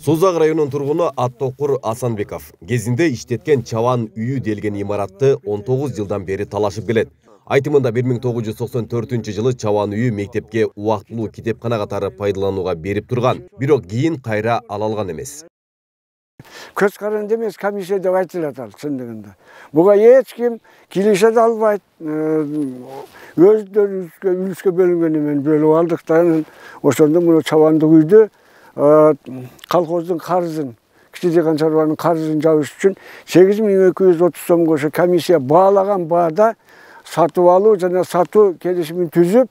Созақ районунун тургуну Аттокур Асанбеков кезинде иштеткен чабан үйү делген имаратты 19 жылдан бери талашып келет. Айтымында 1994 жылы чабан үйү мектепке убактылуу китепкана катары пайдаланууга берип турган, бирок кийин кайра ала алган эмес. Көз каранды эмес комиссия деп айтылат ал чындыгында. Буга эч ким килеше да албайт. Өздөрүбүзгө үлүскө бөлүнгөн эмен бөлүп алдыктан ошондо муну чабандык үйдү колхоздун карызын, кичи дыйкан чарбанын карызын жабыш үчүн 8230 сомго ошо комиссия баалаган баада сатып алуу жана сатуу келишимин түзүп,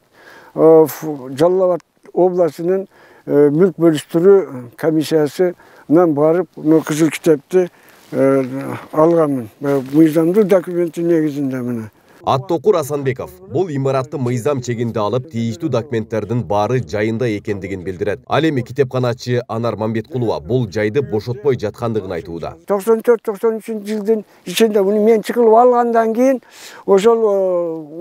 Жалал Абад областынын мүлк бөлүштүрүү комиссиясынан барып, кызыл китепти алганмын. Мыйзамдуу документтин негизинде мына. Аттокур Асанбеков бул имаратты мыйзам чегинде алып, тийиштүү документтердин баары жайында экендигин билдирет. Ал эми китепканачы Анар Мамбеткулова бул жайды бошотпой жаткандыгын айтууда. 94-93 жылдын ичинде муну мен чыгылып алгандан кийин ошол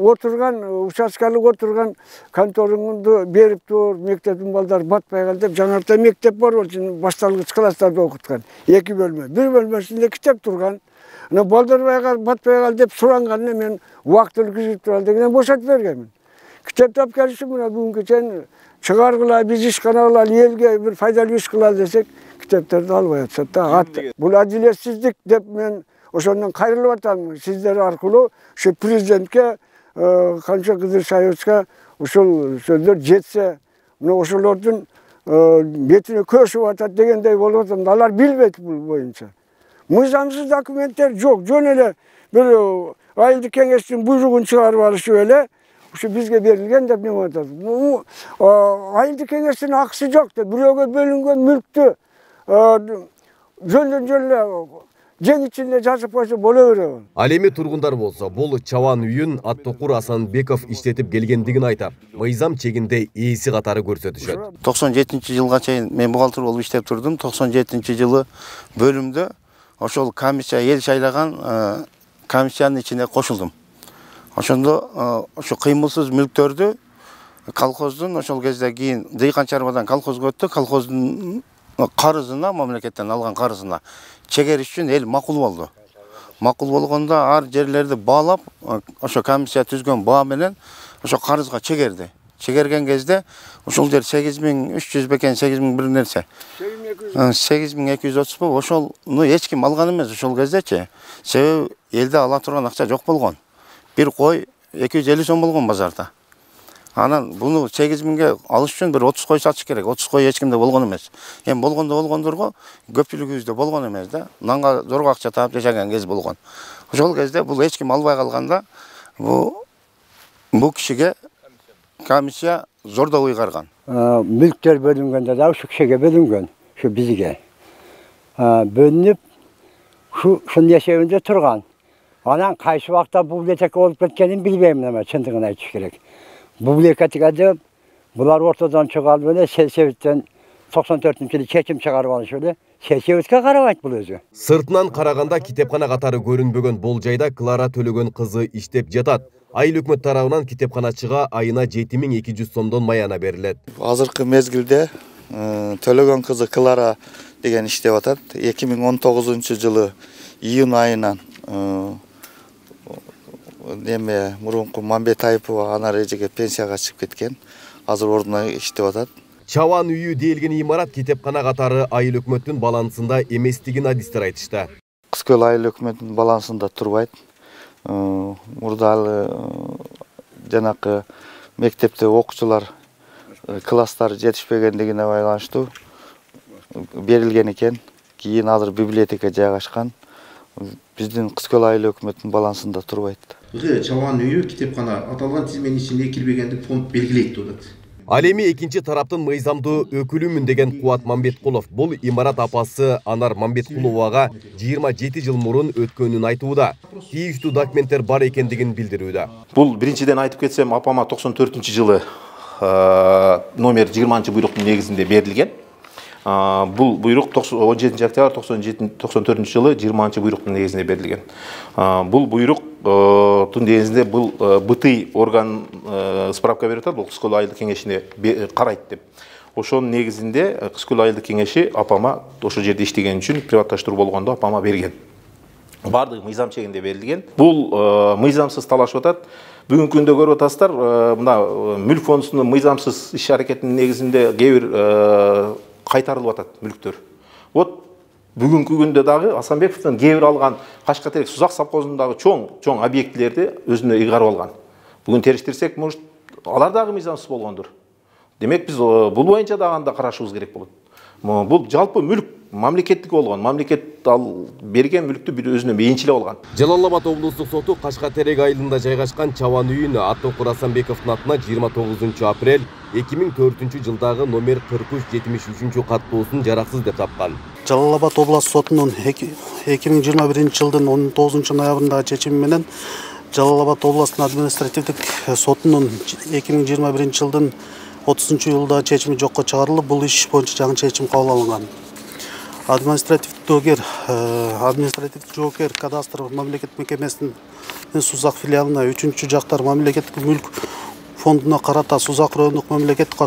отурган участкалык отурган контораңды берип тур, мектептин балдары батпай калды деп жаңырта мектеп бар болчу, башталгыч класстарда окуткан. 2 бөлмө, бир бөлмөсүндө китеп турган. Балдар батпай калды деп суранганына мен убактылуу күзөтүп туралы деген бошотуп бергенмин. Китеп тап келишип мына бүгүнкү чейин чыгаргыла, биз ишкана кылалы, элге бир пайдалуу иш кылалы десек, китептерди албай атышат да. Бул адилетсиздик деп мен ошондон кайрылып атам. Сиздер аркылуу ушу президентке, канча Кызылшаевичке ушул сөздөр жетсе, мына ошолордун бетине көшүп атат дегендей болуп атам. Алар билбейт бул боюнча. Мыйзамсыз документтер жок, жөн эле бир айылдык кеңештин буйругун чыгарып алышып эле ушу бизге берилген деп неме атат. Айылдык кеңештин акысы жок деп бирөөгө бөлүнгөн мүлктү жөндөн жөн эле жең ичинде жазып койсо боло береби. Ал эми тургундар болсо бул чабан үйүн Аттокур Асанбеков иштетип келгендигин айтап, мыйзам чегинде ээси катары көрсөтүшөт. 97-жылга чейин мен бухгалтер болуп иштеп турдум. 97-жылы бөлүмдө ошол комиссия эл шайлаган комиссиянын ичине кошулдум. Ошондо ошо кыймылсыз мүлктөрдү колхоздун ошол кезде кийин дыйкан чарбадан колхозго өттү. Колхоздун карызына, мамлекеттен алган карызына чегериш үчүн эл макул болду. Макул болгондо ар жерлерди баалап, ошо комиссия түзгөн баа менен ошо карызга чегерди. Чегерген кезде ошол жер 8300 бекен, 8000 бир нерсе. 8230 болуп, ошолну эч ким алган эмес ошол кездечи. Себеби элде ала турган акча жок болгон. Бир кой 250 сом болгон базарда. Анан буну 8000ге алыш үчүн бир 30 кой сатыш керек. 30 кой эч кимде болгон эмес. Эми болгондорго көпчүлүгүбүздө болгон эмес да. Нанга зорго акча таап жашаган кез болгон. Ошол кезде бул эч ким албай калганда бул кишиге комиссия зордо ыйгарган. Мүлктөр бөлүнгөндө да ушу кишиге бөлүнгөн, ушу бизге. Бөлүнүп, ушунун эсебинде турган. Анан кайсы убакта бул этек болуп кеткенин билбейм, эме чындыгын айтыш керек. Бул экетиге булар ортодон чыгарып эле сельсоветтен 94-жылы чечим чыгарып алышып эле сельсоветке карабайт бул өзү. Сыртынан караганда китепкана катары көрүнбөгөн бул жайда Клара Төлөгөн кызы иштеп жатат. Айыл өкмөт тарабынан китепканачыга айына 7200 сомдон маяна берилет. Азыркы мезгилде Төлөгөн кызы Клара деген иштеп атат. 2019 жылы июнь айынан мурунку Мамбет Айыпова анар эжеге пенсияга чыгып кеткен. Азыр ордуна иштеп атат. Чабан үйү делген имарат китепкана катары айыл өкмөттүн балансында эместигин адистер айтышты. Кызкөл айыл өкмөттүн балансында турбайт. Мурда жанакы мектепте окуучулар класстар жетишпегендигине байланыштуу берилген экен. Кийин азыр библиотека жайгашкан. Биздин Кызкөл айыл өкмөттүн балансында турбайт. Чабан үйү китепкана аталган тизменин ичинде кирбегенди фонд белгилейт деп атат. Ал эми экинчи тараптын мыйзамдуу өкүлүмүн деген Кубат Мамбеткулов бул имарат апасы Анар Мамбеткуловага 27 жыл мурун өткөнүн айтууда. Тийиштүү документтер бар экендигин билдирүүдө. Бул биринчиден айтып кетсем, апама 94-жылы номер 20 буйруктун негизинде берилген. Бул буйрук 17 октябрь 94 жылы 20 буйруктун негизинде берилген. Бул буйруктун негизинде бул БТИ орган справка берип атат, бул Кызкөл айылдык кеңешине карайт деп. Ошонун негизинде кыз күл айылдык кеңеши апама ошол жерде иштеген үчүн приватташтыруу болгондо апама берген. Бардыгы мыйзам чегинде берилген. Бул мыйзамсыз талашып атат. Бүгүнкү күндө көрүп атасыздар, мына мүлк фондунун мыйзамсыз иш аракетинин негизинде кээ бир кайтарылып атат мүлктөр. Вот бүгүнкү күндө дагы Асанбековдун кээ бир алган Кашкатерек Сузак совхозундагы чоң объектилерди өзүнө ыйгарып алган. Бүгүн териштирсек, может, алар дагы мыйзамсыз болгондур. Демек биз бул боюнча дагы анда карашыбыз керек болот. Бул жалпы мүлк мамлекеттик болгон, мамлекет ал берген мүлктү бир өзүнө менчилеп алган. Жалал Абад облустук соту Кашкатерек айылында жайгашкан чабан үйүн Аттокур Асанбековдун атына 29 апрель 2004 жылдагы номер 4373 каттоосун жараксыз деп тапкан. Жалал Абад областык сотунун 2021 жылдын 19 ноябрындагы чечими менен Жалал Абад областынын административдик сотунун 2021 жылдын 30 июлда чечими жокко чыгарылып, бул иш боюнча жаңы чечим кабыл алынган. Административдик жоокер кадастр мамлекеттик мекемесинин Сузак филиалына 3-жактар мамлекеттик мүлк фондуна карата Сузак райондук мамлекеттик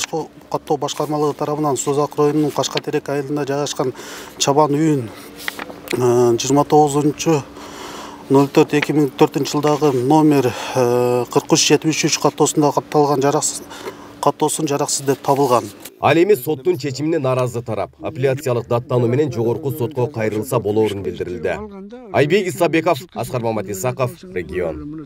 каттоо башкармалыгы тарабынан Сузак районунун Кашкатерек айылында жайгашкан чабан үйүн 29/04/2004 жылдагы номер 4373 каттоосунда катталган каттоосун жараксыз деп табылган. Ал эми соттун чечимине нааразы тарап апелляциялык даттануу менен жогорку сотко кайрылса болоорун билдирилди. Айбек Исабеков, Аскар Маматисаков, Регион.